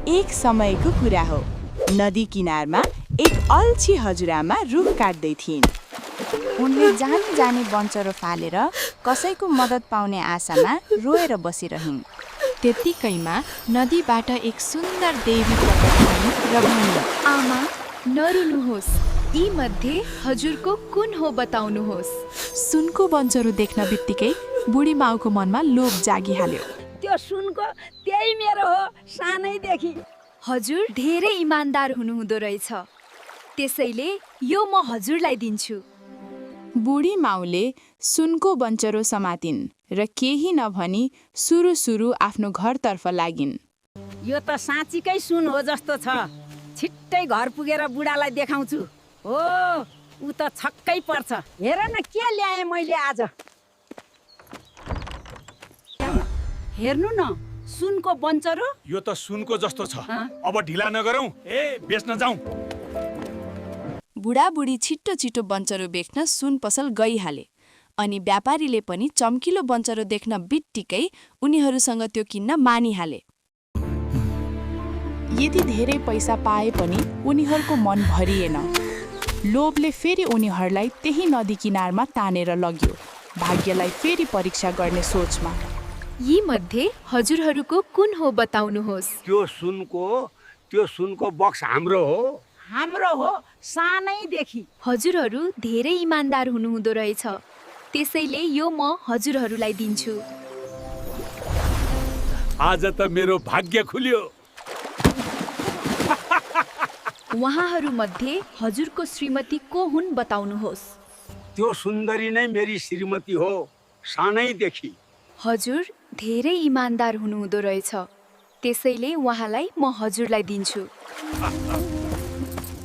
एक समयको कुरा हो। नदी किनारमा एक अल्छी हजुरआमा रुख काट्दै थिइन्। उनले जाने जाने बन्चरो फालेर कसैको मद्दत पाउने आशामा रोएर बसिरहिन्। त्यत्तिकैमा नदीबाट एक सुन्दर देवी प्रकट भइन् र भनिन्, आमा, नरुनुहोस्, यी मध्ये हजुरको कुन हो बताउनुहोस्। सुनको बन्चरो देख्न बित्तिकै बुढी माउको मनमा लोभ जागिहाल्यो। त्यो सुनको त्यही मेरो हो सानैदेखि। हजुर धेरै इमानदार हुनुहुँदो रहेछ, त्यसैले यो म हजुरलाई दिन्छु। बुढी माउले सुनको बन्चरो समातिन् र केही नभनी सुरु आफ्नो घरतर्फ लागिन्। यो त साँच्चीकै सुन हो जस्तो छ। छिट्टै घर पुगेर बुढालाई देखाउँछु। हो, ऊ त छक्कै पर्छ। हेर न के ल्याएँ मैले आज। हेर्नु न, सुनको बन्चरो। यो त सुनको जस्तो छ। अब ढिला नगरौँ, बेच्न जाउँ। बुढाबुढी छिट्टो छिटो बन्चरो बेच्न सुन पसल गइहाले अनि व्यापारीले पनि चम्किलो बन्चरो देख्न बित्तिकै उनीहरूसँग त्यो किन्न मानिहाले। यति धेरै पैसा पाए पनि उनीहरूको मन भरिएन। लोभले फेरि उनीहरूलाई त्यही नदी किनारमा तानेर लग्यो, भाग्यलाई फेरि परीक्षा गर्ने सोचमा। यी मध्ये हजुरहरूको कुन हो बताउनुहोस्। त्यो सुनको बक्स हाम्रो हो। हाम्रो हो सानैदेखि। हजुरहरू धेरै इमानदार हुनुहुँदो रहेछ, त्यसैले यो म हजुरहरूलाई दिन्छु। आज त मेरो भाग्य खुल्यो। उहाँहरू मध्ये हजुरको श्रीमती को हुन् बताउनुहोस्। त्यो सुन्दरी नै मेरी श्रीमती हो सानैदेखि। हजुर धेरै इमानदार हुनुहुँदो रहेछ, त्यसैले उहाँलाई म हजुरलाई दिन्छु।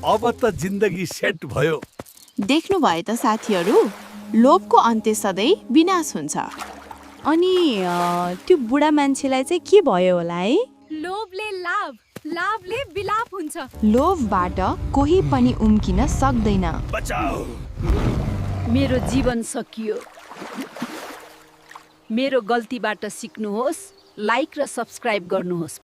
अब त जिन्दगी सेट भयो। देख्नु भए त साथीहरू, लोभको अन्त्य सधैँ विनाश हुन्छ। अनि त्यो बुढा मान्छेलाई चाहिँ के भयो होला है? लोभले लाभ, लाभले विलाप हुन्छ। लोभबाट कोही पनि उम्किन सक्दैन। बचाऊ। मेरो जीवन सकियो। मेरो गल्तीबाट सिक्नुहोस्, लाइक र सब्स्क्राइब गर्नुहोस्।